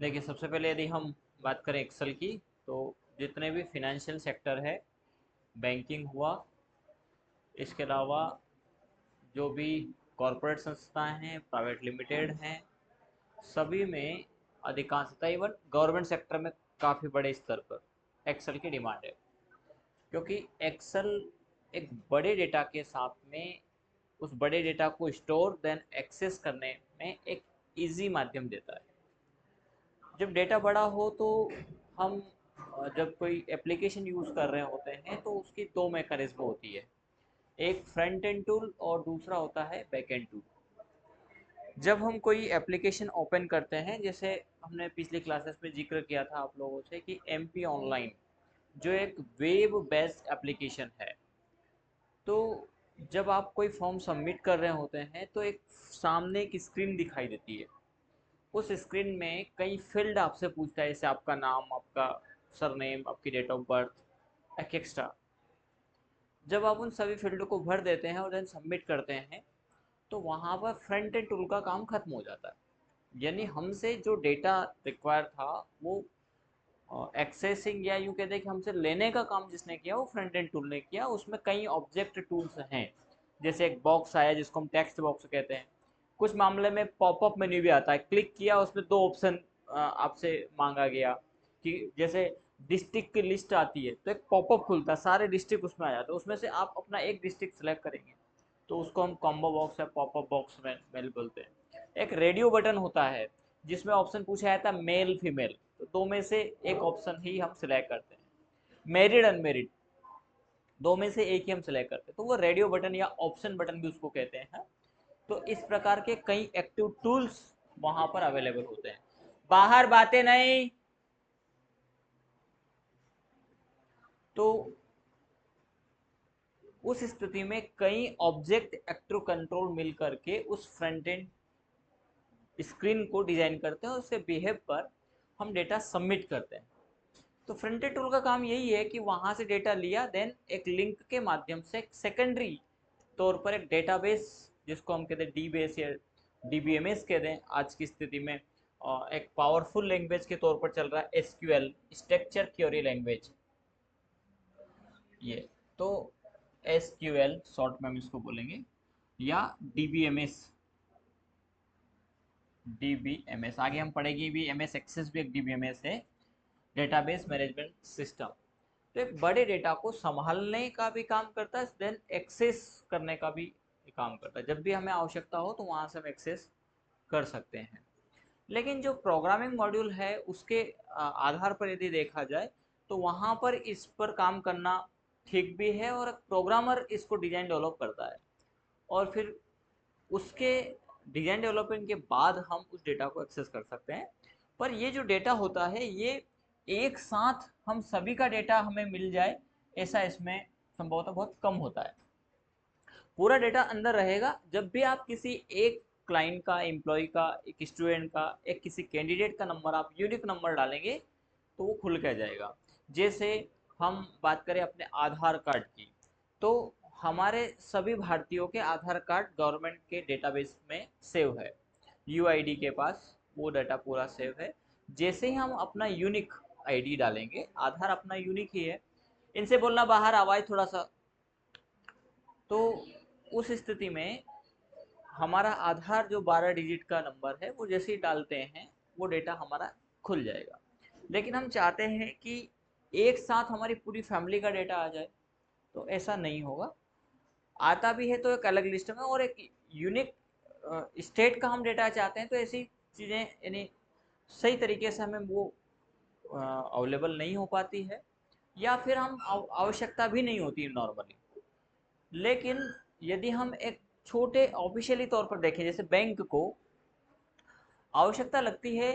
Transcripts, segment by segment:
देखिए, सबसे पहले यदि हम बात करें एक्सेल की, तो जितने भी फिनेंशियल सेक्टर है, बैंकिंग हुआ, इसके अलावा जो भी कॉरपोरेट संस्थाएं हैं, प्राइवेट लिमिटेड हैं, सभी में अधिकांशतः इवन गवर्नमेंट सेक्टर में काफ़ी बड़े स्तर पर एक्सेल की डिमांड है। क्योंकि एक्सेल एक बड़े डेटा के साथ में उस बड़े डेटा को स्टोर देन एक्सेस करने में एक इजी माध्यम देता है। जब डेटा बड़ा हो तो हम जब कोई एप्लीकेशन यूज़ कर रहे होते हैं तो उसकी दो मैकेनिज्म होती है, एक फ्रंट एंड टूल और दूसरा होता है बैक एंड टूल। जब हम कोई एप्लीकेशन ओपन करते हैं, जैसे हमने पिछली क्लासेस में जिक्र किया था आप लोगों से कि एमपी ऑनलाइन जो एक वेब बेस्ड एप्लीकेशन है, तो जब आप कोई फॉर्म सबमिट कर रहे होते हैं तो एक सामने एक स्क्रीन दिखाई देती है। उस स्क्रीन में कई फील्ड आपसे पूछता है, जैसे आपका नाम, आपका सरनेम, आपकी डेट ऑफ बर्थ, एक्स्ट्रा। जब आप उन सभी फील्ड को भर देते हैं और देन सबमिट करते हैं, तो वहाँ पर फ्रंट एंड टूल का काम खत्म हो जाता है। यानी हमसे जो डेटा रिक्वायर था वो एक्सेसिंग या यूँ कहते हैं कि हमसे लेने का काम जिसने किया वो फ्रंट एंड टूल ने किया। उसमें कई ऑब्जेक्ट टूल्स हैं, जैसे एक बॉक्स आया जिसको हम टेक्स्ट बॉक्स कहते हैं। कुछ मामले में पॉपअप मेन्यू भी आता है, क्लिक किया उसमें दो ऑप्शन आपसे मांगा गया कि जैसे डिस्ट्रिक्ट की लिस्ट आती है तो एक पॉपअप खुलता है, सारे डिस्ट्रिक्ट उसमें आ जाते हैं, उसमें से आप अपना एक डिस्ट्रिक्ट सेलेक्ट करेंगे, तो उसको हम कॉम्बो बॉक्स या पॉपअप बॉक्स में मेल बोलते हैं। एक रेडियो बटन होता है जिसमें ऑप्शन पूछा जाता है मेल फीमेल, तो दो में से एक ऑप्शन ही हम सिलेक्ट करते हैं। मैरिड अनमेरिड, दो में से एक ही हम सिलेक्ट करते हैं, तो वो रेडियो बटन या ऑप्शन बटन भी उसको कहते हैं। तो इस प्रकार के कई एक्टिव टूल्स वहां पर अवेलेबल होते हैं। बाहर बातें नहीं। तो उस स्थिति में कई ऑब्जेक्ट एक्टिव कंट्रोल मिल करके उस फ्रंट एंड स्क्रीन को डिजाइन करते हैं और उसके बिहेव पर हम डेटा सबमिट करते हैं। तो फ्रंट एंड टूल का काम यही है कि वहां से डेटा लिया, देन एक लिंक के माध्यम से एक सेकेंडरी तौर पर एक डेटाबेस, जिसको हम कहते हैं डी बेस या डीबीएमएस कहते हैं आज की स्थिति में, एक पावरफुल लैंग्वेज के तौर पर चल रहा है एसक्यूएल, स्ट्रक्चर क्वेरी लैंग्वेज। ये तो एसक्यूएल शॉर्ट में हम इसको बोलेंगे, या डीबीएमएस। डीबीएमएस आगे हम पढ़ेंगे भी, एमएस एक्सेस भी एक डीबीएमएस है, डेटाबेस मैनेजमेंट सिस्टम। तो एक बड़े डेटा को संभालने का भी काम करता है, देन एक्सेस करने का भी काम करता है। जब भी हमें आवश्यकता हो तो वहां से हम एक्सेस कर सकते हैं। लेकिन जो प्रोग्रामिंग मॉड्यूल है उसके आधार पर यदि देखा जाए तो वहां पर इस पर काम करना ठीक भी है, और प्रोग्रामर इसको डिजाइन डेवलप करता है, और फिर उसके डिजाइन डेवलपमेंट के बाद हम उस डेटा को एक्सेस कर सकते हैं। पर ये जो डेटा होता है ये एक साथ हम सभी का डेटा हमें मिल जाए, ऐसा इसमें संभवतः बहुत कम होता है। पूरा डेटा अंदर रहेगा। जब भी आप किसी एक क्लाइंट का, एम्प्लॉय का, एक स्टूडेंट का, एक किसी कैंडिडेट का नंबर आप यूनिक नंबर डालेंगे तो वो खुल के जाएगा। जैसे हम बात करें अपने आधार कार्ड की, तो हमारे सभी भारतीयों के आधार कार्ड गवर्नमेंट के डेटाबेस में सेव है, यूआईडी के पास वो डाटा पूरा सेव है। जैसे ही हम अपना यूनिक आईडी डालेंगे, आधार अपना यूनिक ही है, इनसे बोलना बाहर आवाज थोड़ा सा, तो उस स्थिति में हमारा आधार जो 12 डिजिट का नंबर है वो जैसे ही डालते हैं वो डेटा हमारा खुल जाएगा। लेकिन हम चाहते हैं कि एक साथ हमारी पूरी फैमिली का डेटा आ जाए, तो ऐसा नहीं होगा। आता भी है तो एक अलग लिस्ट में, और एक यूनिक स्टेट का हम डेटा चाहते हैं, तो ऐसी चीज़ें यानी सही तरीके से हमें वो अवेलेबल नहीं हो पाती है, या फिर हम आवश्यकता भी नहीं होती नॉर्मली। लेकिन यदि हम एक छोटे ऑफिशियली तौर पर देखें, जैसे बैंक को आवश्यकता लगती है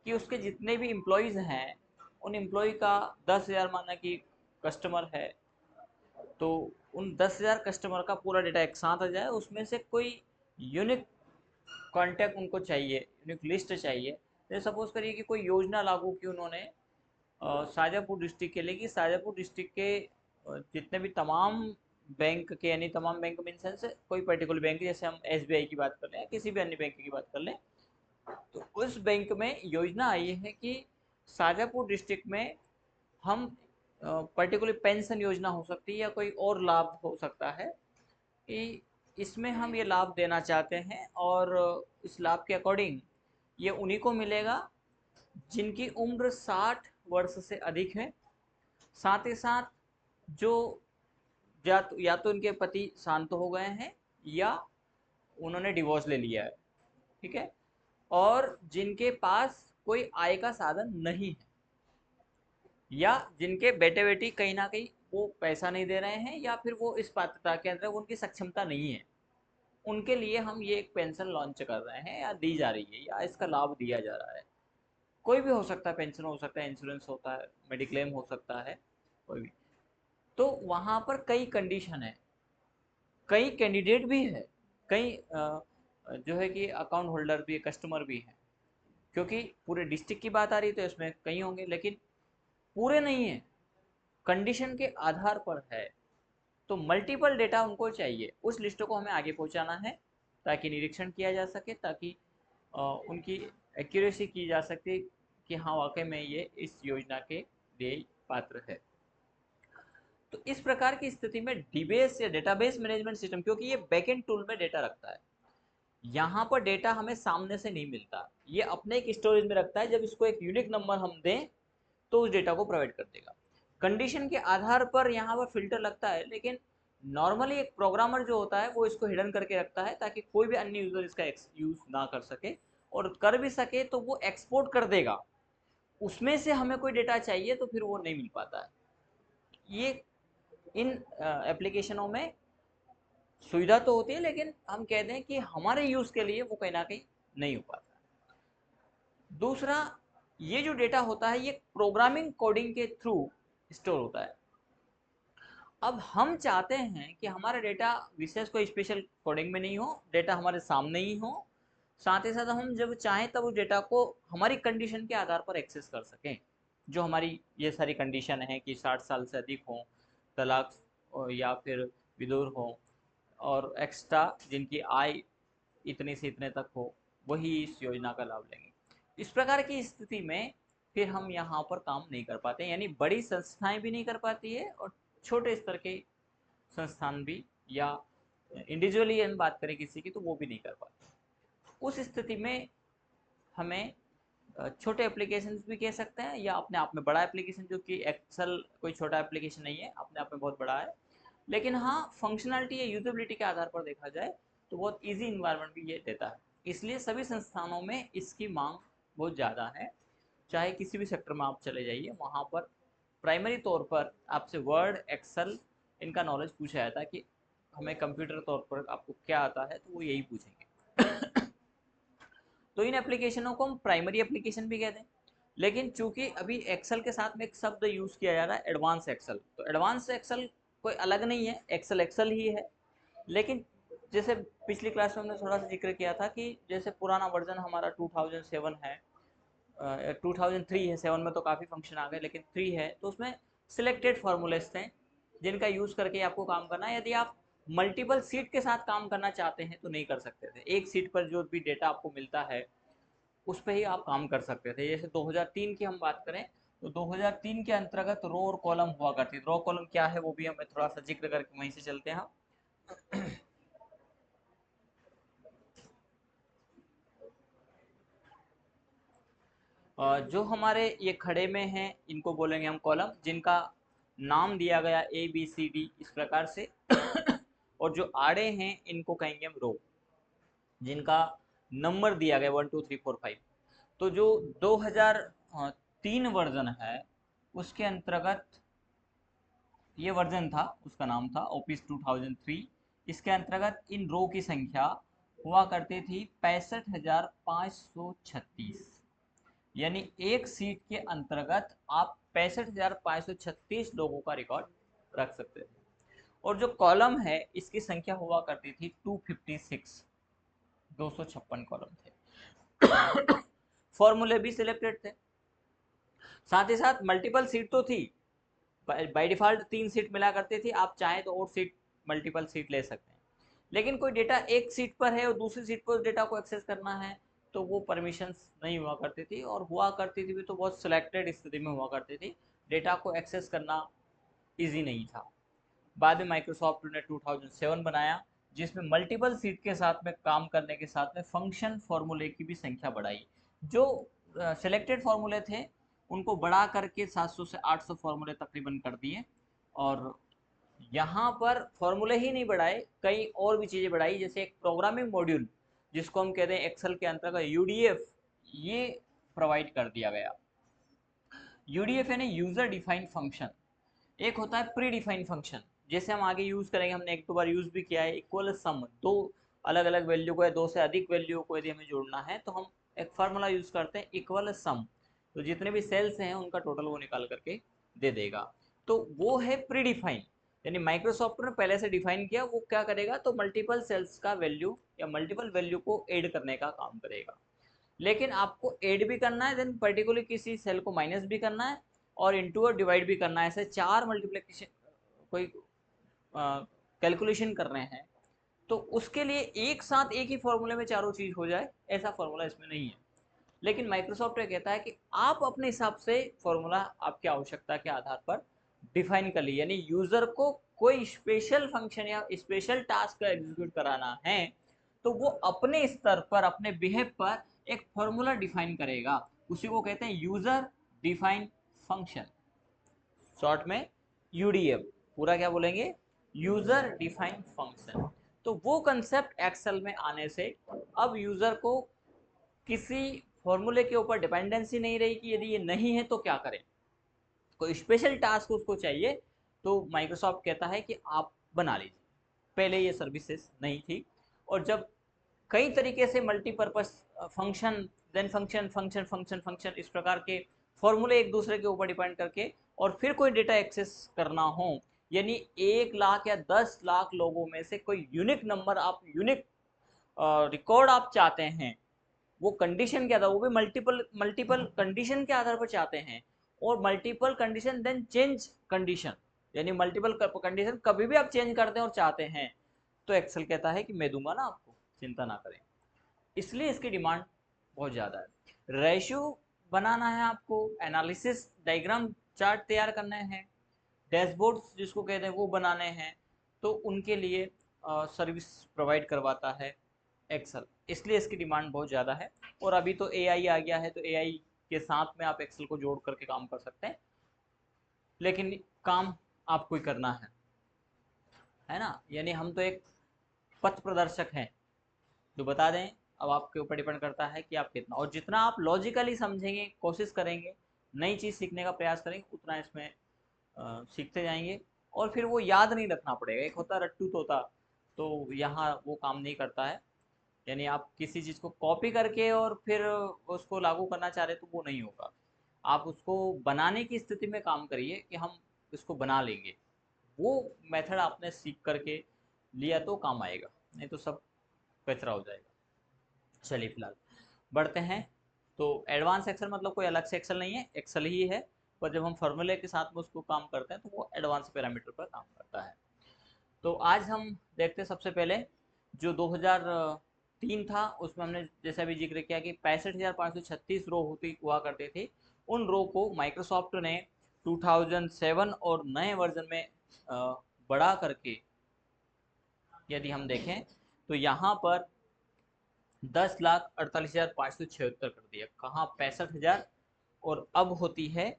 कि उसके जितने भी इम्प्लॉयज़ हैं उन एम्प्लॉय का 10,000 माना कि कस्टमर है, तो उन 10,000 कस्टमर का पूरा डेटा एक साथ आ जाए, उसमें से कोई यूनिक कॉन्टैक्ट उनको चाहिए, यूनिक लिस्ट चाहिए। जैसे सपोज करिए कि कोई योजना लागू की उन्होंने शाजापुर डिस्ट्रिक्ट के लिए, कि शाजापुर डिस्ट्रिक्ट के जितने भी तमाम बैंक के, यानी तमाम बैंक मीन सेंस कोई पर्टिकुलर बैंक, जैसे हम एसबीआई की बात कर लें या किसी भी अन्य बैंक की बात कर लें, तो उस बैंक में योजना आई है कि शाजापुर डिस्ट्रिक्ट में हम पर्टिकुलर पेंशन योजना हो सकती है या कोई और लाभ हो सकता है कि इसमें हम ये लाभ देना चाहते हैं, और इस लाभ के अकॉर्डिंग ये उन्हीं को मिलेगा जिनकी उम्र 60 वर्ष से अधिक है। साथ ही साथ जो या तो उनके पति शांत हो गए हैं या उन्होंने डिवोर्स ले लिया है, ठीक है, और जिनके पास कोई आय का साधन नहीं है, या जिनके बेटे बेटी कहीं ना कहीं वो पैसा नहीं दे रहे हैं, या फिर वो इस पात्रता के अंदर उनकी सक्षमता नहीं है, उनके लिए हम ये एक पेंशन लॉन्च कर रहे हैं या दी जा रही है या इसका लाभ दिया जा रहा है। कोई भी हो सकता है, पेंशन हो सकता है, इंश्योरेंस होता है, मेडिक्लेम हो सकता है, कोई भी। तो वहाँ पर कई कंडीशन है, कई कैंडिडेट भी है, कई जो है कि अकाउंट होल्डर भी, कस्टमर भी हैं, क्योंकि पूरे डिस्ट्रिक्ट की बात आ रही है तो इसमें कई होंगे, लेकिन पूरे नहीं है, कंडीशन के आधार पर है। तो मल्टीपल डेटा उनको चाहिए, उस लिस्ट को हमें आगे पहुंचाना है ताकि निरीक्षण किया जा सके, ताकि उनकी एक्यूरेसी की जा सके कि हाँ वाकई में ये इस योजना के लिए पात्र है। तो इस प्रकार की स्थिति में डीबीएस या डेटाबेस मैनेजमेंट सिस्टम, क्योंकि ये बैकएंड टूल में डेटा रखता है, यहाँ पर डेटा हमें सामने से नहीं मिलता, ये अपने एक स्टोरेज में रखता है, जब इसको एक यूनिक नंबर हम दें तो उस डेटा को प्रोवाइड कर देगा। कंडीशन के आधार पर यहाँ पर फिल्टर लगता है, लेकिन नॉर्मली एक प्रोग्रामर जो होता है वो इसको हिडन करके रखता है ताकि कोई भी अन्य यूजर इसका यूज ना कर सके, और कर भी सके तो वो एक्सपोर्ट कर देगा, उसमें से हमें कोई डेटा चाहिए तो फिर वो नहीं मिल पाता है। ये इन एप्लीकेशनों में सुविधा तो होती है, लेकिन हम कहते हैं कि हमारे यूज के लिए वो कहीं ना कहीं नहीं हो पाता। दूसरा, ये जो डेटा होता है ये प्रोग्रामिंग कोडिंग के थ्रू स्टोर होता है। अब हम चाहते हैं कि हमारा डेटा विशेष कोई स्पेशल कोडिंग में नहीं हो, डेटा हमारे सामने ही हो, साथ ही साथ हम जब चाहें तब उस डेटा को हमारी कंडीशन के आधार पर एक्सेस कर सकें। जो हमारी ये सारी कंडीशन है कि 60 साल से अधिक हो, तलाक या फिर विदुर हो, और एक्स्ट्रा जिनकी आय इतने से इतने तक हो, वही इस योजना का लाभ लेंगे। इस प्रकार की स्थिति में फिर हम यहाँ पर काम नहीं कर पाते, यानी बड़ी संस्थाएं भी नहीं कर पाती है और छोटे स्तर के संस्थान भी, या इंडिविजुअली हम बात करें किसी की तो वो भी नहीं कर पाते। उस स्थिति में हमें छोटे एप्लीकेशन भी कह सकते हैं, या अपने आप में बड़ा एप्लीकेशन, जो कि एक्सेल कोई छोटा एप्लीकेशन नहीं है, अपने आप में बहुत बड़ा है, लेकिन हाँ फंक्शनलिटी या यूजेबिलिटी के आधार पर देखा जाए तो बहुत इजी इन्वायरमेंट भी ये देता है। इसलिए सभी संस्थानों में इसकी मांग बहुत ज़्यादा है, चाहे किसी भी सेक्टर में आप चले जाइए, वहाँ पर प्राइमरी तौर पर आपसे वर्ड, एक्सेल, इनका नॉलेज पूछा जाता है कि हमें कंप्यूटर तौर पर आपको क्या आता है, तो वो यही पूछेंगे। तो इन एप्लीकेशनों को हम प्राइमरी एप्लीकेशन भी कहते हैं, लेकिन चूंकि अभी एक्सेल के साथ में एक शब्द यूज़ किया जा रहा है एडवांस एक्सेल, तो एडवांस एक्सेल कोई अलग नहीं है, एक्सेल एक्सेल ही है। लेकिन जैसे पिछली क्लास में हमने थोड़ा सा जिक्र किया था कि जैसे पुराना वर्जन हमारा 2007 है, 2003 है, 7 में तो काफ़ी फंक्शन आ गए, लेकिन 3 है तो उसमें सिलेक्टेड फार्मूलेस थे जिनका यूज़ करके आपको काम करना है। यदि आप मल्टीपल सीट के साथ काम करना चाहते हैं तो नहीं कर सकते थे, एक सीट पर जो भी डेटा आपको मिलता है उस पर ही आप काम कर सकते थे। जैसे 2003 की हम बात करें तो 2003 के अंतर्गत रो और कॉलम हुआ करती, रो कॉलम क्या है वो भी हमें थोड़ा सा जिक्र करके वहीं से चलते हैं हम। जो हमारे ये खड़े में हैं इनको बोलेंगे हम कॉलम, जिनका नाम दिया गया ए बी सी डी इस प्रकार से। और जो आड़े हैं इनको कहेंगे हम रो, जिनका नंबर दिया गया 1 2 3 4 5। तो जो 2003 वर्जन है उसके अंतर्गत ये वर्जन था, उसका नाम था ओपीस 2003। इसके अंतर्गत इन रो की संख्या हुआ करती थी 65,536, यानी एक सीट के अंतर्गत आप 65,536 लोगों का रिकॉर्ड रख सकते थे। और जो कॉलम है इसकी संख्या हुआ करती थी 256, 256 कॉलम थे। फॉर्मूले भी सिलेक्टेड थे, साथ ही साथ मल्टीपल सीट तो थी, बाय डिफॉल्ट 3 सीट मिला करती थी, आप चाहें तो और सीट मल्टीपल सीट ले सकते हैं। लेकिन कोई डेटा एक सीट पर है और दूसरी सीट पर डेटा को एक्सेस करना है तो वो परमिशंस नहीं हुआ करती थी, और हुआ करती थी भी तो बहुत सिलेक्टेड स्थिति में हुआ करती थी, डेटा को एक्सेस करना इजी नहीं था। बाद में माइक्रोसॉफ्ट ने 2007 बनाया, जिसमें मल्टीपल सीट के साथ में काम करने के साथ में फंक्शन फार्मूले की भी संख्या बढ़ाई। जो सिलेक्टेड फार्मूले थे उनको बढ़ा करके 700 से 800 फार्मूले तकरीबन कर दिए, और यहाँ पर फॉर्मूले ही नहीं बढ़ाए, कई और भी चीज़ें बढ़ाई, जैसे एक प्रोग्रामिंग मॉड्यूल जिसको हम कहते हैं एक्सेल के अंतर्गत यूडीएफ, ये प्रोवाइड कर दिया गया। यूडीएफ यानी यूजर डिफाइंड फंक्शन। एक होता है प्री डिफाइंड फंक्शन, जैसे हम आगे यूज करेंगे, हमने एक दो बार यूज भी किया है, इक्वल सम, दो अलग अलग वैल्यू को या दो से अधिक वैल्यू को यदि हमें जोड़ना है तो हम एक फार्मूला यूज करते हैं इक्वल सम, तो जितने भी सेल्स हैं उनका टोटल वो निकाल करके दे देगा। तो वो है प्री डिफाइंड, यानी माइक्रोसॉफ्ट ने पहले से डिफाइन किया, वो क्या करेगा, तो मल्टीपल सेल्स का वैल्यू या मल्टीपल वैल्यू को ऐड करने का काम करेगा। लेकिन आपको ऐड भी करना है, देन पर्टिकुलरली किसी सेल को माइनस भी करना है, और इंटू और डिवाइड भी करना है, ऐसे चार मल्टीप्लिकेशन कोई कैलकुलेशन कर रहे हैं, तो उसके लिए एक साथ एक ही फॉर्मूले में चारों चीज हो जाए, ऐसा फॉर्मूला इसमें नहीं है। लेकिन माइक्रोसॉफ्ट ये कहता है कि आप अपने हिसाब से फॉर्मूला आपकी आवश्यकता के आधार पर डिफाइन कर ली, यानी यूजर को कोई स्पेशल फंक्शन या स्पेशल टास्क एग्जीक्यूट कराना है तो वो अपने स्तर पर, अपने बिहेव पर एक फॉर्मूला डिफाइन करेगा, उसी को कहते हैं यूजर डिफाइंड फंक्शन, शॉर्ट में यूडीएफ। पूरा क्या बोलेंगे, यूजर डिफाइंड फंक्शन। तो वो कंसेप्ट एक्सेल में आने से अब यूजर को किसी फॉर्मूले के ऊपर डिपेंडेंसी नहीं रही कि यदि ये नहीं है तो क्या करें, कोई स्पेशल टास्क उसको चाहिए तो माइक्रोसॉफ्ट कहता है कि आप बना लीजिए। पहले ये सर्विसेज नहीं थी, और जब कई तरीके से multipurpose function, then function function function function, इस प्रकार के फॉर्मूले एक दूसरे के ऊपर डिपेंड करके, और फिर कोई डेटा एक्सेस करना हो, यानी 1 लाख या 10 लाख लोगों में से कोई यूनिक नंबर, आप यूनिक रिकॉर्ड आप चाहते हैं, वो कंडीशन क्या था, वो भी मल्टीपल मल्टीपल कंडीशन के आधार पर चाहते हैं, और multiple condition then change condition, यानी मल्टीपल कंडीशन कभी भी आप चेंज करते हैं और चाहते हैं, तो एक्सेल कहता है कि मैं दूंगा ना आपको, चिंता ना करें। इसलिए इसकी डिमांड बहुत ज़्यादा है। रेशियो बनाना है आपको, एनालिसिस डायग्राम चार्ट तैयार करने हैं, डैशबोर्ड्स जिसको कहते हैं वो बनाने हैं, तो उनके लिए सर्विस प्रोवाइड करवाता है एक्सेल, इसलिए इसकी डिमांड बहुत ज़्यादा है। और अभी तो एआई आ गया है, तो एआई के साथ में आप एक्सेल को जोड़ करके काम कर सकते हैं, लेकिन काम आपको ही करना है ना, यानी हम तो एक पथ प्रदर्शक हैं जो बता दें, अब आपके ऊपर डिपेंड करता है कि आप कितना, और जितना आप लॉजिकली समझेंगे, कोशिश करेंगे, नई चीज़ सीखने का प्रयास करेंगे, उतना इसमें सीखते जाएंगे, और फिर वो याद नहीं रखना पड़ेगा। एक होता रट्टू तोता, तो यहाँ वो काम नहीं करता है, यानी आप किसी चीज़ को कॉपी करके और फिर उसको लागू करना चाह रहे तो वो नहीं होगा, आप उसको बनाने की स्थिति में काम करिए कि हम इसको बना लेंगे, वो मेथड आपने सीख करके लिया तो काम आएगा, नहीं तो सब कचरा हो जाएगा। चलिए फिलहाल बढ़ते हैं। तो एडवांस एक्सेल मतलब कोई अलग से एक्सेल नहीं है, एक्सेल ही है, पर जब हम फॉर्मूले के साथ में उसको काम करते हैं तो वो एडवांस पैरामीटर पर काम करता है। तो आज हम देखते हैं सबसे पहले जो 2003 था, उसमें हमने जैसा भी जिक्र किया कि 65,536 रो होती हुआ करती थी, उन रो को माइक्रोसॉफ्ट ने 2007 और नए वर्जन में बढ़ा करके यदि हम देखें तो यहाँ पर 10,48,576 कर दिया, कहाँ 65,000, और अब होती है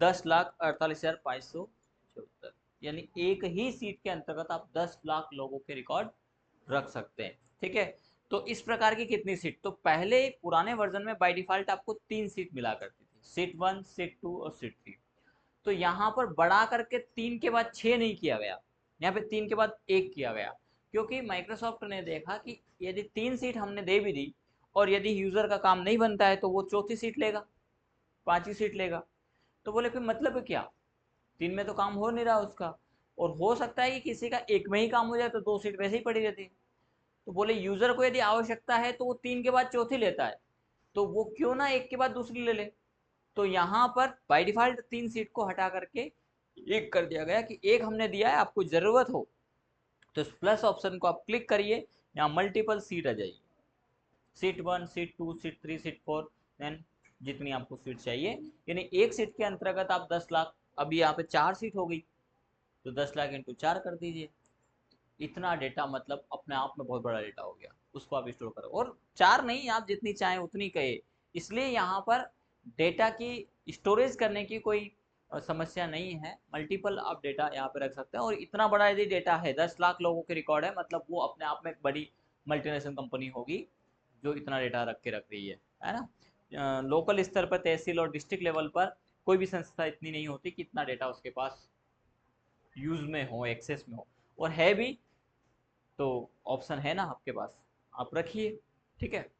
10,48,576, यानी एक ही सीट के अंतर्गत आप 10 लाख लोगों के रिकॉर्ड रख सकते हैं। ठीक है, तो इस प्रकार की कितनी सीट, तो पहले पुराने वर्जन में बाय डिफॉल्ट आपको 3 सीट मिला करती थी, सीट 1, सीट 2 और सीट 3। तो यहाँ पर बढ़ा करके 3 के बाद 6 नहीं किया गया, यहाँ पे 3 के बाद 1 किया गया, क्योंकि माइक्रोसॉफ्ट ने देखा कि यदि 3 सीट हमने दे भी दी और यदि यूज़र का काम नहीं बनता है तो वो चौथी सीट लेगा, 5वीं सीट लेगा, तो बोले फिर मतलब क्या, 3 में तो काम हो नहीं रहा उसका, और हो सकता है कि किसी का 1 में ही काम हो जाए तो 2 सीट वैसे ही पड़ी रहती है। तो बोले यूज़र को यदि आवश्यकता है तो वो 3 के बाद चौथी लेता है, तो वो क्यों ना 1 के बाद दूसरी ले ले। तो यहाँ पर बाय डिफॉल्ट 3 सीट को हटा करके 1 कर दिया गया कि 1 हमने दिया है, आपको ज़रूरत हो तो इस प्लस ऑप्शन को आप क्लिक करिए, यहाँ मल्टीपल सीट आ जाएगी, seat 1, seat 2, seat 3, seat 4, then जितनी आपको सीट चाहिए, यानी एक सीट के अंतर्गत आप 10 लाख, अभी यहाँ पे 4 सीट हो गई तो 10 लाख इंटू 4 कर दीजिए। इतना डेटा मतलब अपने आप में बहुत बड़ा डेटा हो गया, उसको आप स्टोर करो, और 4 नहीं, आप जितनी चाहें उतनी कहे। इसलिए यहाँ पर डेटा की स्टोरेज करने की कोई समस्या नहीं है, मल्टीपल आप डेटा यहाँ पे रख सकते हैं। और इतना बड़ा यदि डेटा है, 10 लाख लोगों के रिकॉर्ड है, मतलब वो अपने आप में एक बड़ी मल्टीनेशनल कंपनी होगी जो इतना डेटा रख के रख रही है ना। लोकल स्तर पर, तहसील और डिस्ट्रिक्ट लेवल पर कोई भी संस्था इतनी नहीं होती कि इतना डेटा उसके पास यूज में हो, एक्सेस में हो, और है भी तो ऑप्शन है ना आपके पास, आप रखिए। ठीक है,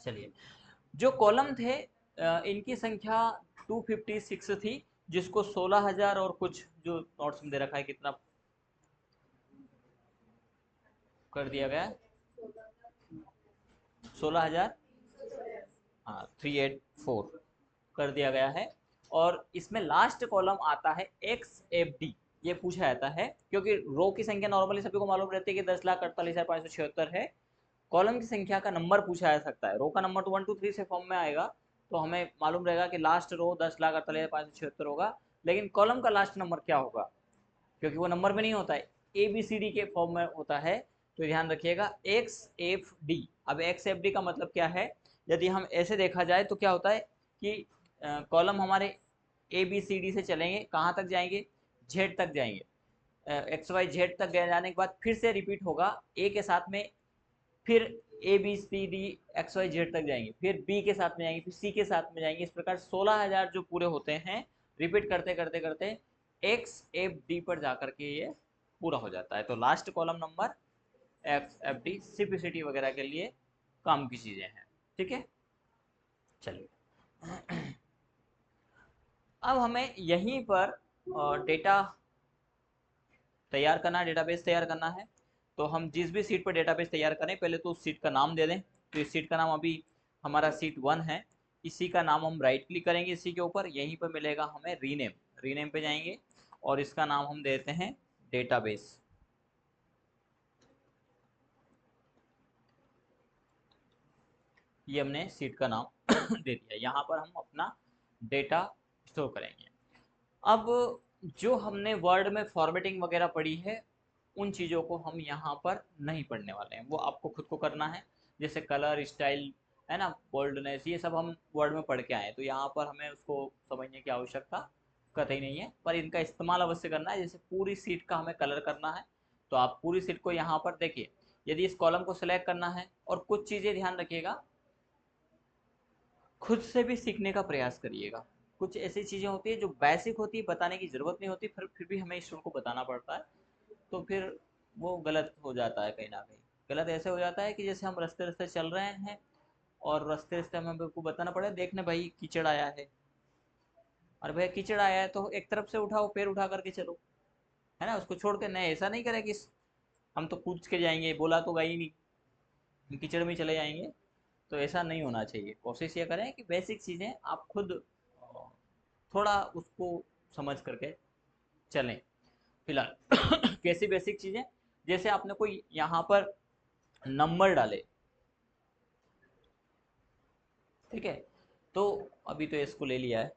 चलिए, जो कॉलम थे इनकी संख्या 256 थी, जिसको 16,000 और कुछ जो नोट्स में दे रखा है कितना कर दिया गया, 16,000, हाँ 384 कर दिया गया है। और इसमें लास्ट कॉलम आता है एक्स एफ डी, ये पूछा जाता है क्योंकि रो की संख्या नॉर्मली सभी को मालूम रहती है कि 10,48,576 है। कॉलम की संख्या का नंबर पूछा जा सकता है, रो का नंबर तो 1 2 3 से फॉर्म में आएगा, तो हमें मालूम रहेगा कि लास्ट रो 10,48,576 होगा, लेकिन कॉलम का लास्ट नंबर क्या होगा, क्योंकि वो नंबर में नहीं होता है, ए बी सी डी के फॉर्म में होता है। तो ध्यान रखिएगा एक्स एफ डी। अब एक्स एफ डी का मतलब क्या है, यदि हम ऐसे देखा जाए तो क्या होता है कि कॉलम हमारे ए बी सी डी से चलेंगे, कहाँ तक जाएंगे, जेड तक जाएंगे, एक्स वाई जेड तक जाने के बाद फिर से रिपीट होगा ए के साथ में, फिर A B C D X Y Z तक जाएंगे, फिर बी के साथ में जाएंगे, फिर सी के साथ में जाएंगे, इस प्रकार 16,000 जो पूरे होते हैं, रिपीट करते करते करते एक्स एफ डी पर जाकर के ये पूरा हो जाता है। तो last column number x F D simplicity वगैरह के लिए काम की चीजें हैं। ठीक है, चलिए, अब हमें यहीं पर डेटा तैयार करना है, डेटाबेस तैयार करना है। तो हम जिस भी सीट पर डेटाबेस तैयार करें, पहले तो उस सीट का नाम दे दें। तो इस सीट का नाम अभी हमारा सीट 1 है, इसी का नाम हम राइट क्लिक करेंगे, इसी के ऊपर यहीं पर मिलेगा हमें रीनेम, रीनेम पे जाएंगे और इसका नाम हम देते हैं डेटाबेस। ये हमने सीट का नाम दे दिया, यहाँ पर हम अपना डेटा स्टोर करेंगे। अब जो हमने वर्ड में फॉर्मेटिंग वगैरह पढ़ी है, उन चीज़ों को हम यहाँ पर नहीं पढ़ने वाले हैं, वो आपको खुद को करना है। जैसे कलर, स्टाइल, है ना, बोल्डनेस, ये सब हम वर्ड में पढ़ के आए, तो यहाँ पर हमें उसको समझने की आवश्यकता कतई नहीं है, पर इनका इस्तेमाल अवश्य करना है। जैसे पूरी सीट का हमें कलर करना है, तो आप पूरी सीट को यहाँ पर देखिए, यदि इस कॉलम को सिलेक्ट करना है, और कुछ चीज़ें ध्यान रखिएगा, खुद से भी सीखने का प्रयास करिएगा। कुछ ऐसी चीज़ें होती है जो बेसिक होती है, बताने की ज़रूरत नहीं होती, फिर भी हमें स्टूडेंट को बताना पड़ता है, तो फिर वो गलत हो जाता है कहीं ना कहीं। गलत ऐसे हो जाता है कि जैसे हम रास्ते रास्ते चल रहे हैं और रास्ते रास्ते हमें को बताना पड़े, देखने भाई कीचड़ आया है, अरे भैया कीचड़ आया है तो एक तरफ से उठाओ, पैर उठा करके चलो, है ना, उसको छोड़ के नहीं, ऐसा नहीं करें कि हम तो कूद के जाएंगे, बोला तो गई नहीं, हम कीचड़ में चले जाएंगे। तो ऐसा नहीं होना चाहिए, कोशिश ये करें कि बेसिक चीज़ें आप खुद थोड़ा उसको समझ करके चलें। फिलहाल कैसी बेसिक चीज़ें, जैसे आपने कोई यहाँ पर नंबर डाले, ठीक है, तो अभी तो इसको ले लिया है,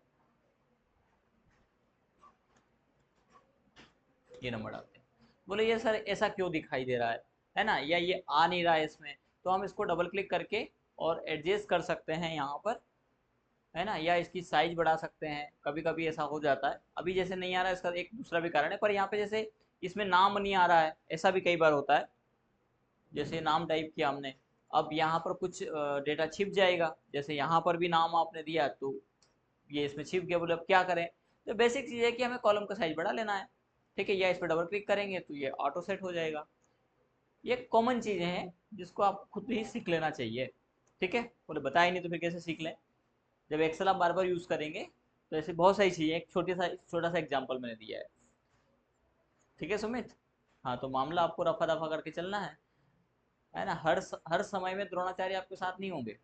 ये नंबर डालते हैं, बोले ये सर ऐसा क्यों दिखाई दे रहा है ना, या ये आ नहीं रहा है इसमें, तो हम इसको डबल क्लिक करके और एडजस्ट कर सकते हैं यहाँ पर, है ना, या इसकी साइज बढ़ा सकते हैं। कभी कभी ऐसा हो जाता है, अभी जैसे नहीं आ रहा है, इसका एक दूसरा भी कारण है, पर यहाँ पे जैसे इसमें नाम नहीं आ रहा है, ऐसा भी कई बार होता है, जैसे नाम टाइप किया हमने, अब यहाँ पर कुछ डेटा छिप जाएगा, जैसे यहाँ पर भी नाम आपने दिया तो ये इसमें छिप गया, बोले अब क्या करें। तो बेसिक चीज़ है कि हमें कॉलम का साइज बढ़ा लेना है, ठीक है, या इस पर डबल क्लिक करेंगे तो ये ऑटो सेट हो जाएगा। ये कॉमन चीज़ें हैं जिसको आप खुद ही सीख लेना चाहिए। ठीक है, बोले बताया नहीं तो फिर कैसे सीख लें, जब एक्सेल आप बार बार यूज़ करेंगे तो ऐसे बहुत सारी चीज़ें, एक छोटा सा एग्जाम्पल मैंने दिया है। ठीक है सुमित, हाँ, तो मामला आपको रफा दफा करके चलना है ना, हर समय में द्रोणाचार्य आपके साथ नहीं होंगे।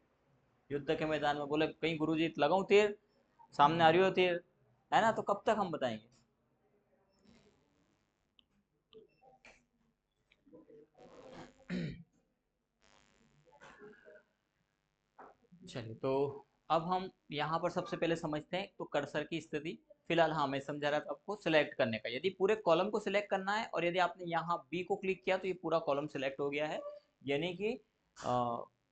युद्ध के मैदान में बोले कहीं गुरुजी लगाऊं तीर, सामने आ रही हो तीर, है ना, तो कब तक हम बताएंगे। चलिए, तो अब हम यहाँ पर सबसे पहले समझते हैं तो कर्सर की स्थिति। फिलहाल हाँ, मैं समझा रहा था आपको सिलेक्ट करने का, यदि पूरे कॉलम को सिलेक्ट करना है और यदि आपने यहाँ बी को क्लिक किया तो ये पूरा कॉलम सिलेक्ट हो गया है, यानी कि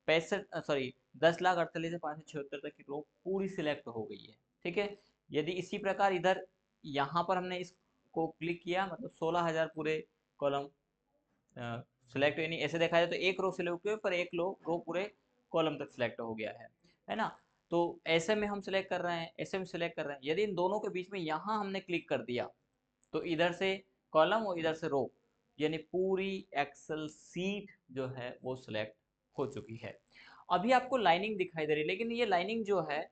10,48,576 तक की रो पूरी सिलेक्ट हो गई है। ठीक है, यदि इसी प्रकार इधर यहाँ पर हमने इसको क्लिक किया, मतलब 16,000 पूरे कॉलम सिलेक्ट, यानी ऐसे देखा जाए तो एक रो सिलेक्ट हुई पर एक रो पूरे कॉलम तक सिलेक्ट हो गया है ना। तो ऐसे में हम सिलेक्ट कर रहे हैं, ऐसे में सिलेक्ट कर रहे हैं, यदि इन दोनों के बीच में यहाँ हमने क्लिक कर दिया तो इधर से कॉलम और इधर से रो, यानी पूरी एक्सेल सीट जो है वो सिलेक्ट हो चुकी है। अभी आपको लाइनिंग दिखाई दे रही है, लेकिन ये लाइनिंग जो है,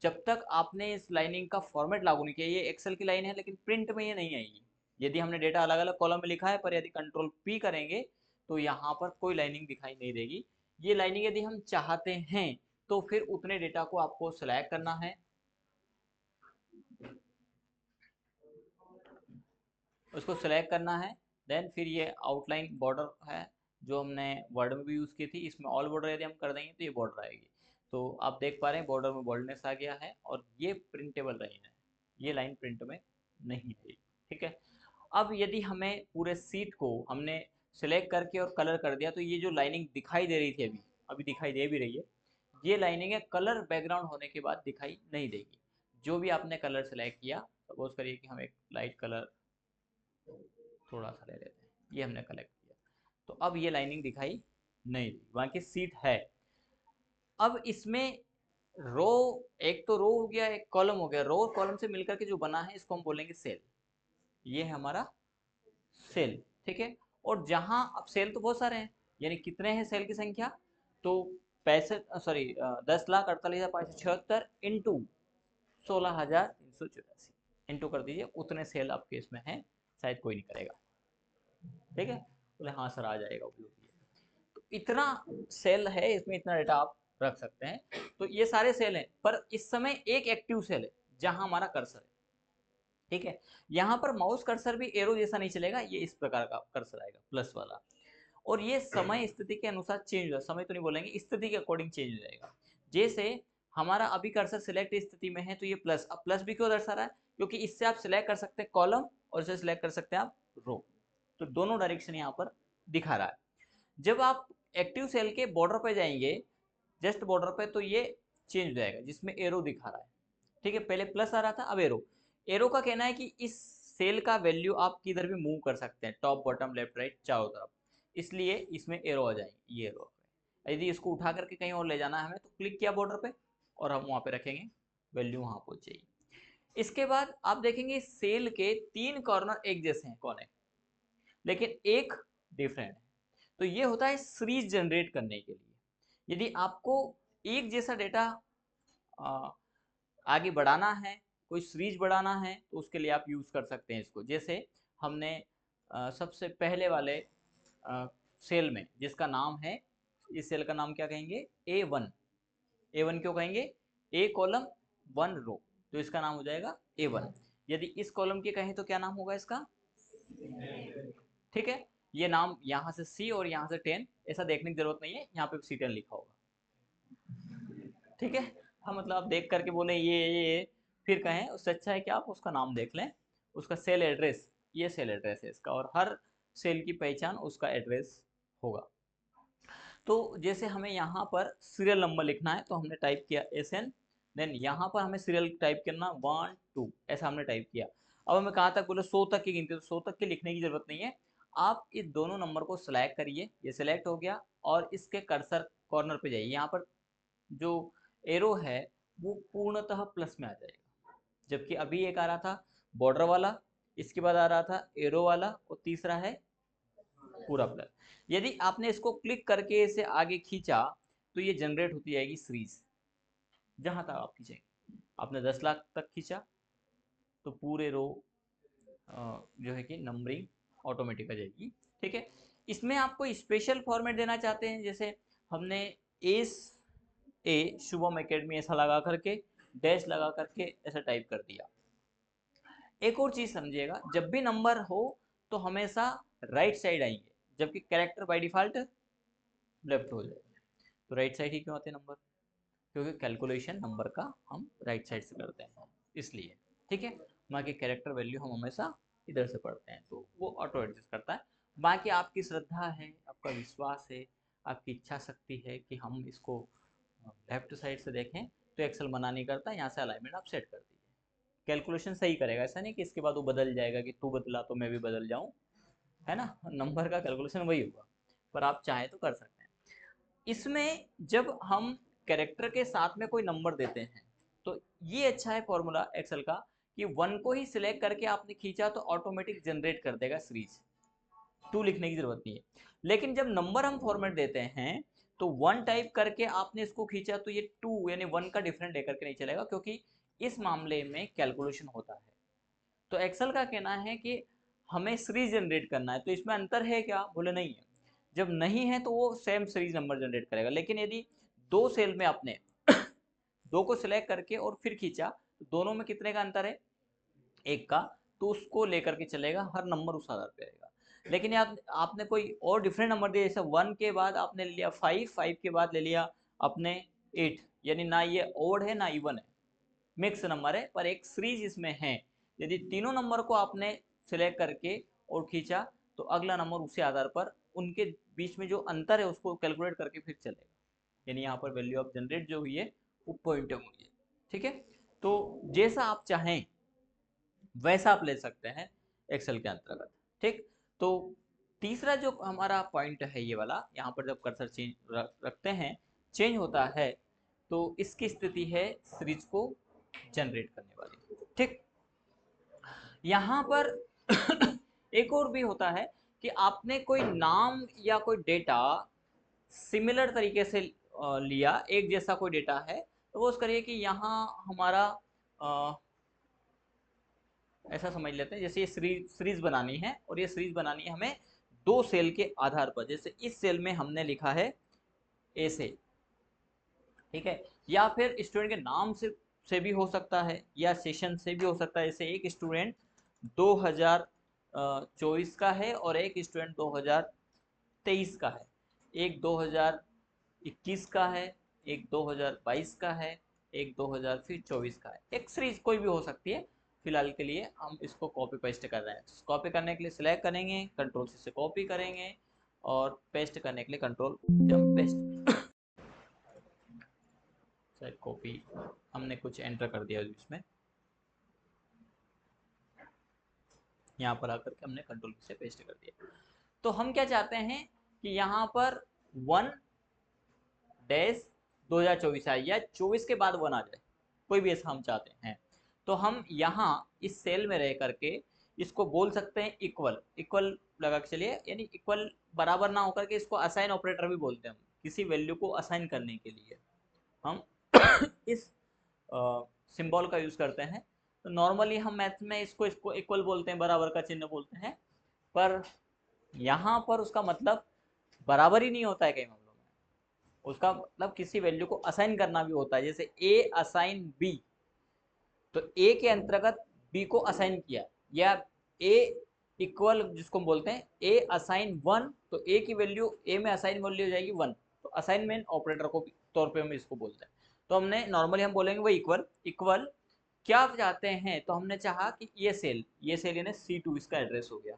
जब तक आपने इस लाइनिंग का फॉर्मेट लागू नहीं किया, ये एक्सेल की लाइन है लेकिन प्रिंट में ये नहीं आएगी। यदि हमने डेटा अलग अलग कॉलम में लिखा है, पर यदि कंट्रोल पी करेंगे तो यहाँ पर कोई लाइनिंग दिखाई नहीं देगी। ये लाइनिंग यदि हम चाहते हैं तो फिर उतने डेटा को आपको सिलेक्ट करना है, उसको सिलेक्ट करना है। देन फिर ये आउटलाइन बॉर्डर है जो हमने वर्ड में भी यूज़ की थी, इसमें ऑल बॉर्डर यदि हम कर देंगे तो ये बॉर्डर आएगी। तो आप देख पा रहे हैं बॉर्डर में बोल्डनेस आ गया है और ये प्रिंटेबल लाइन है, ये लाइन प्रिंट में नहीं थी। ठीक है, अब यदि हमें पूरे सीट को हमने सिलेक्ट करके और कलर कर दिया तो ये जो लाइनिंग दिखाई दे रही थी अभी अभी दिखाई दे भी रही है, ये लाइनिंग है कलर बैकग्राउंड होने के बाद दिखाई नहीं देगी। जो भी आपने कलर सेलेक्ट किया, सपोज करिए कि हम एक लाइट कलर थोड़ा सा ले लेते हैं, ये हमने कलेक्ट किया, तो अब ये लाइनिंग दिखाई नहीं दी, वहाँ की सीट है। अब इसमें रो, एक तो रो हो गया, एक कॉलम हो गया, रो और कॉलम से मिलकर के जो बना है इसको हम बोलेंगे सेल। ये है हमारा सेल। ठीक है, और जहां अब सेल तो बहुत सारे हैं, यानी कितने हैं सेल की संख्या, तो 10,48,576 इंटू 16,384 इंटू कर दीजिए, उतने सेल आपके इसमें हैं, शायद कोई नहीं करेगा। ठीक है, बोले हाँ सर आ जाएगा, उपयोग तो इतना सेल है इसमें, इतना डेटा आप रख सकते हैं। तो ये सारे सेल हैं, पर इस समय एक एक्टिव सेल है जहां हमारा कर्सर है। ठीक है, यहाँ पर माउस कर्सर भी एरो जैसा नहीं चलेगा, ये इस प्रकार का कर्सर आएगा प्लस वाला, और ये समय स्थिति के अनुसार चेंज हो, समय तो नहीं बोलेंगे, स्थिति के अकॉर्डिंग चेंज हो जाएगा। जैसे हमारा अभी कर्सर सिलेक्ट स्थिति में है तो ये प्लस, अब प्लस भी क्यों दर्शा रहा है, क्योंकि इससे आप सिलेक्ट कर सकते हैं कॉलम और इससे सिलेक्ट कर सकते हैं आप रो, तो दोनों डायरेक्शन यहाँ पर दिखा रहा है। जब आप एक्टिव सेल के बॉर्डर पे जाएंगे, जस्ट बॉर्डर पे, तो ये चेंज हो जाएगा जिसमें एरो दिखा रहा है। ठीक है, पहले प्लस आ रहा था, अब एरो। एरो का कहना है कि इस सेल का वैल्यू आप किधर भी मूव कर सकते हैं, टॉप बॉटम लेफ्ट राइट चारों तरफ, इसलिए इसमें एरो आ जाएंगे, ये एरो। यदि इसको उठा करके कहीं और ले जाना है हमें तो क्लिक किया बॉर्डर पे और हम वहाँ पे रखेंगे, वैल्यू वहाँ पहुँच जाएगी। इसके बाद आप देखेंगे सेल के 3 कॉर्नर एक जैसे हैं, कौन है, लेकिन एक डिफरेंट है। तो ये होता है सीरीज जनरेट करने के लिए। यदि आपको एक जैसा डेटा आगे बढ़ाना है, कोई सीरीज बढ़ाना है, तो उसके लिए आप यूज़ कर सकते हैं इसको। जैसे हमने सबसे पहले वाले सेल में जिसका नाम है, इस सेल का नाम क्या कहेंगे, A1। A1 क्यों कहेंगे, ए कॉलम 1 रो, तो इसका नाम हो जाएगा A1। यदि इस कॉलम के कहें तो क्या नाम होगा इसका, ठीक है, ये नाम यहाँ से C और यहाँ से 10, ऐसा देखने की जरूरत नहीं है, यहाँ पे C10 लिखा होगा। ठीक है, हाँ, मतलब आप देख करके बोले ये फिर कहें, उससे अच्छा है कि आप उसका नाम देख लें, उसका सेल एड्रेस, ये सेल एड्रेस है इसका, और हर सेल की पहचान उसका एड्रेस होगा। तो जैसे हमें यहाँ पर सीरियल नंबर लिखना है तो हमने टाइप किया SN, देन यहाँ पर हमें सीरियल टाइप करना 1 2, ऐसा हमने टाइप किया। अब हमें कहाँ तक बोले, 100 तक की गिनती, तो 100 तक की लिखने की जरूरत नहीं है। आप इस दोनों नंबर को सिलेक्ट करिए, ये सिलेक्ट हो गया, और इसके कर्सर कॉर्नर पे जाइए, यहाँ पर जो एरो है वो पूर्णतः प्लस में आ जाएगा, जबकि अभी एक आ रहा था बॉर्डर वाला, इसके बाद आ रहा था एरो वाला, और तीसरा है पूरा प्लस। यदि आपने इसको क्लिक करके इसे आगे खींचा तो ये जनरेट होती जाएगी सीरीज, जहां तक आप खींचेंगे। आपने 10 लाख तक खींचा तो पूरे रो जो है कि नंबरिंग ऑटोमेटिक आ जाएगी। ठीक है, इसमें आपको स्पेशल फॉर्मेट देना चाहते हैं, जैसे हमने एस ए शुभम एकेडमी ऐसा लगा करके, डैश लगा करके ऐसा टाइप कर दिया। एक और चीज समझिएगा, जब भी नंबर हो तो हमेशा राइट साइड आएंगे, जबकि कैरेक्टर बाय डिफॉल्ट लेफ्ट हो जाएगा। तो राइट साइड ही क्यों आते हैं नंबर, क्योंकि कैलकुलेशन नंबर का हम राइट साइड से करते हैं इसलिए, ठीक है। बाकी कैरेक्टर वैल्यू हम हमेशा इधर से पढ़ते हैं, तो वो ऑटो एडजस्ट करता है। बाकी आपकी श्रद्धा है, आपका विश्वास है, आपकी इच्छा शक्ति है कि हम इसको लेफ्ट साइड से देखें, तो एक्सेल मना नहीं करता, यहाँ से अलाइनमेंट आप सेट कर दीजिए, कैलकुलेशन सही करेगा। ऐसा नहीं कि इसके बाद वो बदल जाएगा कि तू बदला तो मैं भी बदल जाऊँ, है ना। नंबर का कैलकुलेशन वही होगा, पर आप चाहें तो कर सकते हैं। इसमें जब हम कैरेक्टर के साथ में कोई नंबर देते हैं, तो ये अच्छा है फॉर्मूला एक्सेल का कि 1 को ही सिलेक्ट करके आपने खींचा तो ऑटोमेटिक जनरेट कर देगा सीरीज, 2 लिखने की जरूरत नहीं है। लेकिन जब नंबर हम फॉर्मेट देते हैं तो 1 टाइप करके आपने इसको खींचा तो ये 2 यानी 1 का डिफरेंट लेकर के नहीं चलेगा, क्योंकि इस मामले में कैलकुलेशन होता है। तो एक्सेल का कहना है कि हमें सीरीज जनरेट करना है, तो इसमें अंतर है क्या, बोले नहीं है। जब नहीं है तो वो सेम सीरीज नंबर जनरेट करेगा, लेकिन यदि दो सेल में आपने दो को सिलेक्ट करके और फिर खींचा तो दोनों में कितने का अंतर है, एक का, तो उसको लेकर के चलेगा, हर नंबर उस आधार पे रहेगा। लेकिन आपने कोई और डिफरेंट नंबर दिया, जैसे 1 के बाद आपने ले लिया 5, 5 के बाद ले लिया आपने 8, यानी ना ये ओड है ना इवन है, मिक्स नंबर है, पर एक सीरीज इसमें है। यदि तीनों नंबर को आपने सिलेक्ट करके और खींचा तो अगला नंबर उसी आधार पर उनके बीच में जो अंतर है उसको कैलकुलेट करके फिर चलेगा, यानी यहाँ पर वैल्यू ऑफ जनरेट जो हुई है वो पॉइंट हुई है, ठीक है। तो जैसा आप चाहें वैसा आप ले सकते हैं एक्सेल के अंतर्गत, ठीक। तो तीसरा जो हमारा पॉइंट है ये वाला, यहाँ पर जब कर्सर चेंज रखते हैं, चेंज होता है, तो इसकी स्थिति है सीरीज को जनरेट करने वाली, ठीक। यहाँ पर एक और भी होता है कि आपने कोई नाम या कोई डेटा सिमिलर तरीके से लिया, एक जैसा कोई डेटा है, तो वो करिए कि यहाँ हमारा ऐसा समझ लेते हैं, जैसे ये सीरीज बनानी है और ये सीरीज बनानी है हमें दो सेल के आधार पर, जैसे इस सेल में हमने लिखा है ए से, ठीक है, या फिर स्टूडेंट के नाम से भी हो सकता है या सेशन से भी हो सकता है। जैसे एक स्टूडेंट 2024 का है और एक स्टूडेंट 2023 का है, एक 2021 का है, एक 2022 का है, एक 2024 का है, एक सीरीज कोई भी हो सकती है। फिलहाल के लिए हम इसको कॉपी पेस्ट कर रहे हैं, कॉपी करने के लिए सिलेक्ट करेंगे, कंट्रोल से कॉपी करेंगे, और पेस्ट करने के लिए कंट्रोल पेस्ट, कॉपी हमने कुछ एंटर कर दिया इसमें, यहाँ पर आकर के हमने कंट्रोल से पेस्ट कर दिया। तो हम क्या चाहते हैं कि यहाँ पर 1-2024 आए या 24 के बाद 1 आ जाए, कोई भी ऐसा हम चाहते हैं। तो हम यहाँ इस सेल में रह करके इसको बोल सकते हैं इक्वल, इक्वल लगा के चलिए, यानी इक्वल बराबर ना होकर के इसको असाइन ऑपरेटर भी बोलते हैं, हम किसी वैल्यू को असाइन करने के लिए हम इस सिंबल का यूज करते हैं। तो नॉर्मली हम मैथ में इसको इक्वल बोलते हैं, बराबर का चिन्ह बोलते हैं, पर यहाँ पर उसका मतलब बराबर ही नहीं होता है कई मामलों में, उसका मतलब किसी वैल्यू को असाइन करना भी होता है। जैसे ए असाइन बी, तो ए के अंतर्गत बी को असाइन किया, या ए इक्वल जिसको हम बोलते हैं ए असाइन 1, तो ए की वैल्यू ए में असाइन वैल्यू हो जाएगी 1, तो असाइनमेंट ऑपरेटर को तौर पे हम इसको बोलते हैं। तो हमने नॉर्मली हम बोलेंगे वो इक्वल, इक्वल क्या चाहते हैं, तो हमने चाहा कि ये सेल यानी C2 इसका एड्रेस हो गया।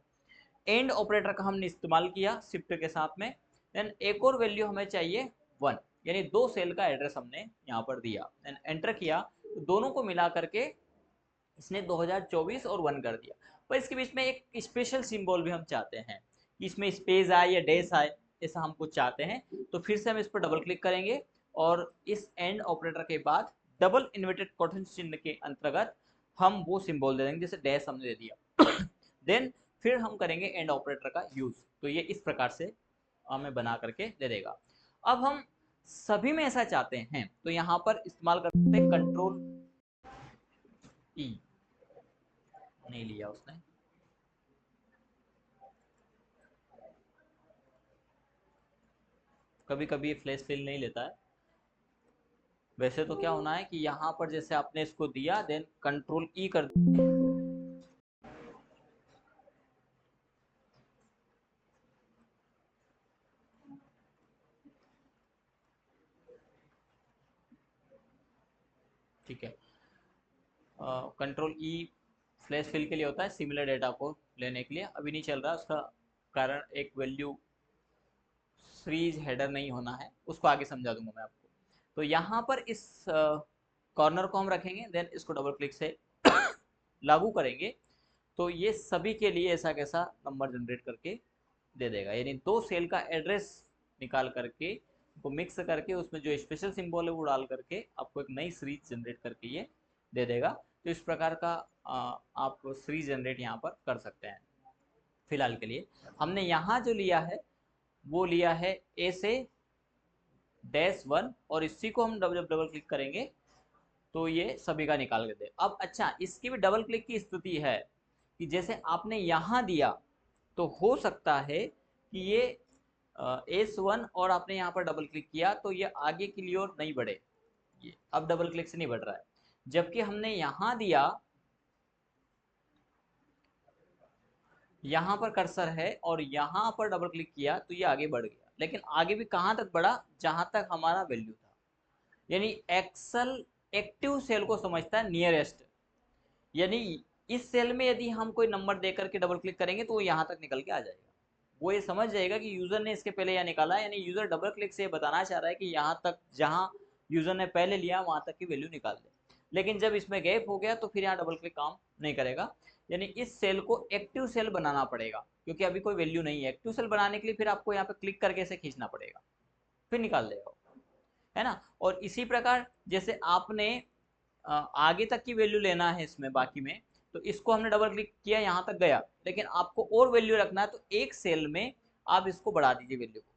एंड ऑपरेटर का हमने इस्तेमाल किया शिफ्ट के साथ में, देन एक और वैल्यू हमें चाहिए 1, यानी दो सेल का एड्रेस हमने यहाँ पर दिया, देन एंटर किया, तो दोनों को मिला करके इसने 2024 और 1 कर दिया। पर इसके बीच में एक स्पेशल सिंबल भी हम चाहते हैं कि इसमें स्पेस आए या डैश आए, ऐसा हम कुछ चाहते हैं। तो फिर से हम इस पर डबल क्लिक करेंगे और इस एंड ऑपरेटर के बाद डबल इन्वर्टेड क्वोटेशन चिन्ह के अंतर्गत हम वो सिंबल दे देंगे, जैसे डैश हमने दे दिया देन फिर हम करेंगे एंड ऑपरेटर का यूज, तो ये इस प्रकार से हमें बना करके दे देगा। अब हम सभी में ऐसा चाहते हैं तो यहाँ पर इस्तेमाल करते हैं कंट्रोल ई, नहीं लिया उसने, कभी कभी फ्लैश फिल नहीं लेता है। वैसे तो क्या होना है कि यहाँ पर जैसे आपने इसको दिया, देन कंट्रोल ई कर कंट्रोल ई फ्लैश फिल के लिए होता है, सिमिलर डेटा को लेने के लिए। अभी नहीं चल रहा, उसका कारण एक वैल्यू सीरीज हेडर नहीं होना है, उसको आगे समझा दूंगा मैं आपको। तो यहाँ पर इस कॉर्नर को हम रखेंगे, देन इसको डबल क्लिक से लागू करेंगे तो ये सभी के लिए ऐसा कैसा नंबर जनरेट करके दे देगा। यानी दो सेल का एड्रेस निकाल करके उनको मिक्स करके उसमें जो स्पेशल सिंबल है वो डाल करके आपको एक नई सीरीज जनरेट करके ये दे देगा। तो इस प्रकार का आप सीरीज जनरेट यहाँ पर कर सकते हैं। फिलहाल के लिए हमने यहाँ जो लिया है वो लिया है ए से -1 और इसी को हम जब डबल क्लिक करेंगे तो ये सभी का निकाल के दे। अब अच्छा, इसकी भी डबल क्लिक की स्थिति है कि जैसे आपने यहाँ दिया तो हो सकता है कि ये S1 और आपने यहाँ पर डबल क्लिक किया तो ये आगे के लिए और नहीं बढ़े, ये अब डबल क्लिक से नहीं बढ़ रहा है। जबकि हमने यहाँ दिया, यहाँ पर कर्सर है और यहाँ पर डबल क्लिक किया तो ये आगे बढ़ गया, लेकिन आगे भी कहाँ तक बढ़ा, जहाँ तक हमारा वैल्यू था। यानी एक्सेल एक्टिव सेल को समझता है नियरेस्ट, यानी इस सेल में यदि हम कोई नंबर दे करके डबल क्लिक करेंगे तो वो यहाँ तक निकल के आ जाएगा। वो ये समझ जाएगा कि यूजर ने इसके पहले यहाँ निकाला है, यानी यूजर डबल क्लिक से बताना चाह रहा है कि यहाँ तक जहाँ यूजर ने पहले लिया वहां तक की वैल्यू निकाल दे। लेकिन जब इसमें गैप हो गया तो फिर यहाँ डबल क्लिक काम नहीं करेगा। यानी इस सेल को एक्टिव सेल बनाना पड़ेगा, क्योंकि अभी कोई वैल्यू नहीं है। एक्टिव सेल बनाने के लिए फिर आपको यहाँ पे क्लिक करके इसे खींचना पड़ेगा, फिर निकाल देगा, है ना। और इसी प्रकार जैसे आपने आगे तक की वैल्यू लेना है इसमें बाकी में, तो इसको हमने डबल क्लिक किया, यहाँ तक गया, लेकिन आपको और वैल्यू रखना है तो एक सेल में आप इसको बढ़ा दीजिए वैल्यू को।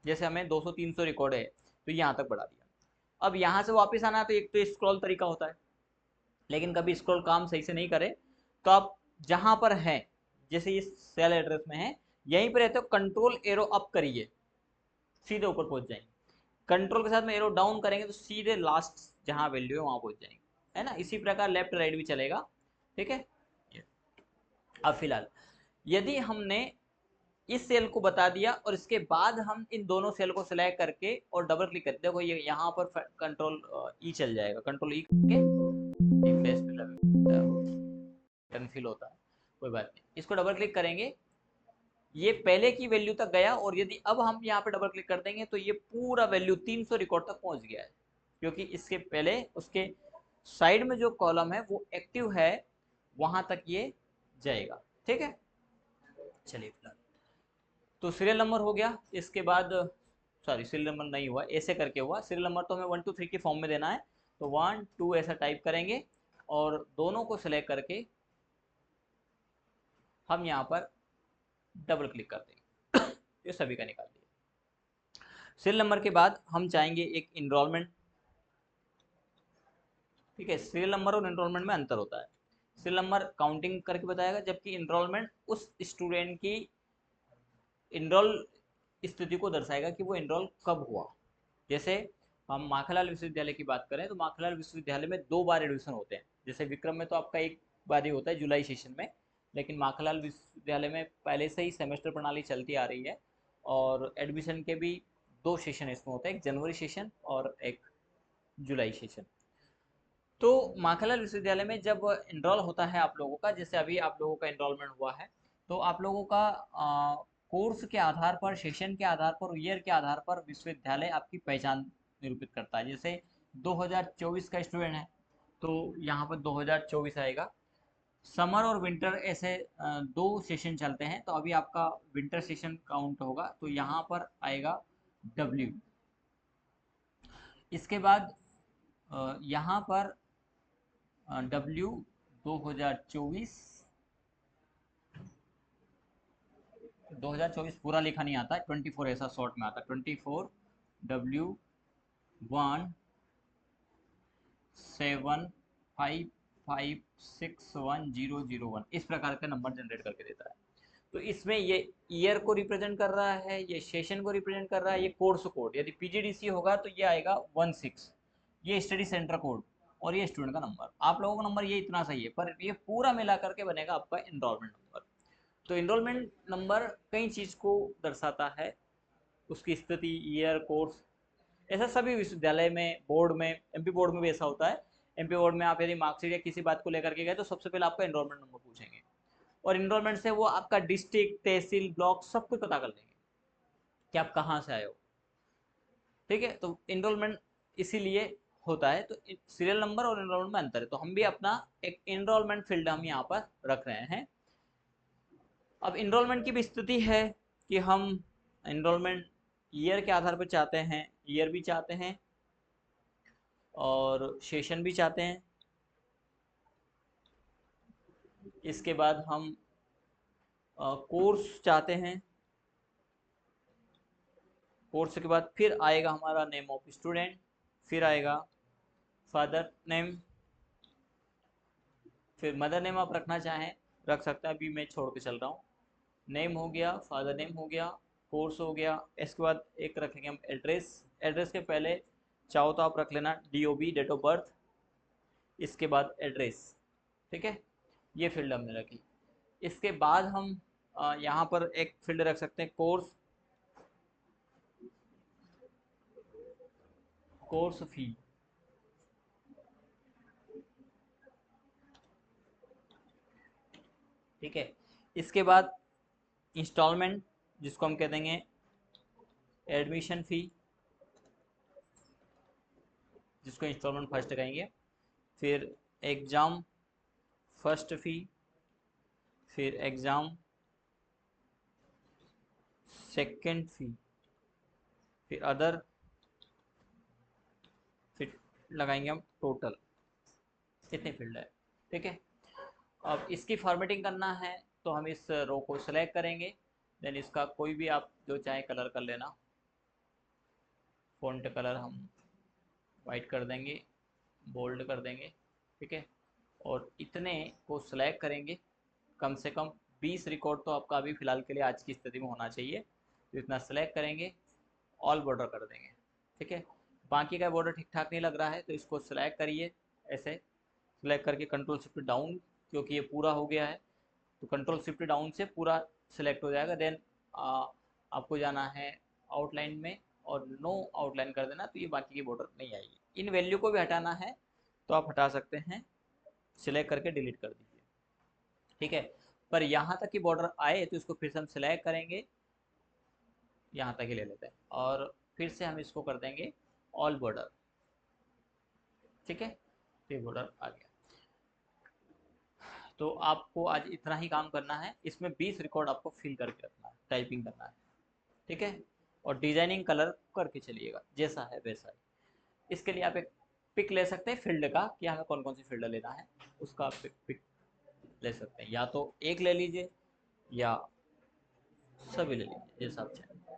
जैसे हमें 200-300 रिकॉर्ड है तो यहाँ तक बढ़ा दिया। अब यहाँ से वापस आना है तो एक तो स्क्रॉल तरीका होता है, लेकिन कभी स्क्रॉल काम सही से नहीं करे तो आप जहाँ पर है, जैसे इस सेल एड्रेस में है, यहीं पर रहते हो, कंट्रोल एरो अप करिए, सीधे ऊपर पहुंच जाएंगे। कंट्रोल के साथ में एरो डाउन करेंगे तो सीधे लास्ट जहां वैल्यू है वहां पहुंच जाएंगे, है ना। इसी प्रकार लेफ्ट राइट भी चलेगा, ठीक है। अब फिलहाल यदि हमने इस सेल को बता दिया और इसके बाद हम इन दोनों सेल को सिलेक्ट करके और डबल क्लिक करते, देखो ये यहाँ पर कंट्रोल ई चल जाएगा, कंट्रोल ई करके फिल होता है, कोई बात नहीं। इसको डबल क्लिक करेंगे, ये पहले की वैल्यू तक गया, और यदि अब हम यहाँ पे डबल क्लिक कर देंगे तो ये पूरा वैल्यू 300 रिकॉर्ड तक पहुंच गया है, क्योंकि इसके पहले उसके साइड में जो कॉलम है वो एक्टिव है, वहां तक ये जाएगा, ठीक है। चलिए फिलहाल तो सीरियल नंबर हो गया। इसके बाद सॉरी, सीरियल नंबर नहीं हुआ, ऐसे करके हुआ। सीरियल नंबर तो हमें 1 2 3 के फॉर्म में देना है, तो 1 2 ऐसा टाइप करेंगे और दोनों को सिलेक्ट करके हम यहाँ पर डबल क्लिक कर देंगे। ये सभी का निकाल दिया। सीरियल नंबर के बाद हम चाहेंगे एक इनरोलमेंट, ठीक है। सीरियल नंबर और इनरोलमेंट में अंतर होता है। सीरियल नंबर काउंटिंग करके बताएगा, जबकि इनरोलमेंट उस स्टूडेंट की इनरोल स्थिति को दर्शाएगा कि वो इनरोल कब हुआ। जैसे हम माखनलाल विश्वविद्यालय की बात करें तो माखनलाल विश्वविद्यालय में 2 बार एडमिशन होते हैं। जैसे विक्रम में तो आपका एक बार ही होता है जुलाई सेशन में, लेकिन माखनलाल विश्वविद्यालय में पहले से ही सेमेस्टर प्रणाली चलती आ रही है, और एडमिशन के भी 2 सेशन इसमें होते हैं, एक जनवरी सेशन और एक जुलाई सेशन। तो माखनलाल विश्वविद्यालय में जब इनरोल होता है आप लोगों का, जैसे अभी आप लोगों का इनरोलमेंट हुआ है, तो आप लोगों का कोर्स के आधार पर, सेशन के आधार पर, ईयर के आधार पर विश्वविद्यालय आपकी पहचान निरूपित करता है। जैसे 2024 का स्टूडेंट है तो यहाँ पर 2024 आएगा। समर और विंटर ऐसे 2 सेशन चलते हैं, तो अभी आपका विंटर सेशन काउंट होगा तो यहाँ पर आएगा W। इसके बाद यहाँ पर W 2024 पूरा लिखा नहीं आता है, 24 ऐसा शॉर्ट में आता है, 24 W 1 7 5 5 6 1 0 0 1 इस प्रकार का नंबर जनरेट करके देता है। तो इसमें ये ईयर को रिप्रेजेंट कर रहा है, ये सेशन को रिप्रेजेंट कर रहा है, ये कोर्स कोड, यदि पीजीडीसी होगा तो ये आएगा 16, ये स्टडी सेंटर कोड, और ये स्टूडेंट का नंबर। आप लोगों का नंबर ये इतना सही है, पर ये पूरा मिला करके बनेगा आपका इनरोलमेंट नंबर। तो इनरोलमेंट नंबर कई चीज़ को दर्शाता है, उसकी स्थिति, ईयर, कोर्स, ऐसा सभी विश्वविद्यालय में, बोर्ड में, एमपी बोर्ड में भी ऐसा होता है। एमपी बोर्ड में आप यदि मार्कशीट या किसी बात को लेकर के गए तो सबसे पहले आपका एनरोलमेंट नंबर पूछेंगे, और एनरोलमेंट से वो आपका डिस्ट्रिक्ट, तहसील, ब्लॉक सब कुछ पता कर लेंगे कि आप कहाँ से आए हो। ठीक है, तो एनरोलमेंट इसीलिए होता है। तो सीरियल नंबर और एनरोलमेंट में अंतर है, तो हम भी अपना एक एनरोलमेंट फील्ड हम यहाँ पर रख रहे हैं। अब इनरोलमेंट की भी स्थिति है कि हम इनरोलमेंट ईयर के आधार पर चाहते हैं, ईयर भी चाहते हैं और सेशन भी चाहते हैं। इसके बाद हम कोर्स चाहते हैं। कोर्स के बाद फिर आएगा हमारा नेम ऑफ स्टूडेंट, फिर आएगा फादर नेम, फिर मदर नेम आप रखना चाहें रख सकते हैं, अभी मैं छोड़ के चल रहा हूँ। नेम हो गया, फादर नेम हो गया, कोर्स हो गया। इसके बाद एक रखेंगे हम एड्रेस। एड्रेस के पहले चाहो तो आप रख लेना DOB, डेट ऑफ बर्थ, इसके बाद एड्रेस। ठीक है, ये फील्ड हमने रखी। इसके बाद हम यहाँ पर एक फील्ड रख सकते हैं कोर्स, कोर्स फी। ठीक है, इसके बाद इंस्टॉलमेंट, जिसको हम कह देंगे एडमिशन फी, जिसको इंस्टॉलमेंट फर्स्ट कहेंगे। फिर एग्ज़ाम फर्स्ट फी, फिर एग्ज़ाम सेकेंड फी, फिर अदर, फिर लगाएंगे हम टोटल। इतनी फील्ड है। ठीक है, अब इसकी फॉर्मेटिंग करना है तो हम इस रो को सिलेक्ट करेंगे, देन इसका कोई भी आप जो चाहे कलर कर लेना। फ़ॉन्ट कलर हम वाइट कर देंगे, बोल्ड कर देंगे। ठीक है, और इतने को सिलेक्ट करेंगे। कम से कम 20 रिकॉर्ड तो आपका अभी फ़िलहाल के लिए आज की स्थिति में होना चाहिए, तो इतना सेलेक्ट करेंगे, ऑल बॉर्डर कर देंगे। ठीक है, बाकी का बॉर्डर ठीक ठाक नहीं लग रहा है तो इसको सिलेक्ट करिए, ऐसे सिलेक्ट करके कंट्रोल शिफ्ट डाउन, क्योंकि ये पूरा हो गया है तो कंट्रोल शिफ्ट डाउन से पूरा सिलेक्ट हो जाएगा। देन आपको जाना है आउटलाइन में और नो आउटलाइन कर देना, तो ये बाकी की बॉर्डर नहीं आएगी। इन वैल्यू को भी हटाना है तो आप हटा सकते हैं, सिलेक्ट करके डिलीट कर दीजिए। ठीक है, पर यहाँ तक की बॉर्डर आए तो इसको फिर से हम सिलेक्ट करेंगे, यहाँ तक ही ले लेते हैं और फिर से हम इसको कर देंगे ऑल बॉर्डर। ठीक है, तो ये बॉर्डर आ गया। तो आपको आज इतना ही काम करना है, इसमें 20 रिकॉर्ड आपको फिल करके रखना है, टाइपिंग करना है। ठीक है, और डिजाइनिंग कलर करके चलिएगा, जैसा है वैसा ही। इसके लिए आप एक पिक ले सकते हैं फील्ड का कि हमें कौन कौन सी फील्ड लेना है, उसका आप पिक ले सकते हैं। या तो एक ले लीजिए या सभी ले लीजिए, जैसा आप चाहें।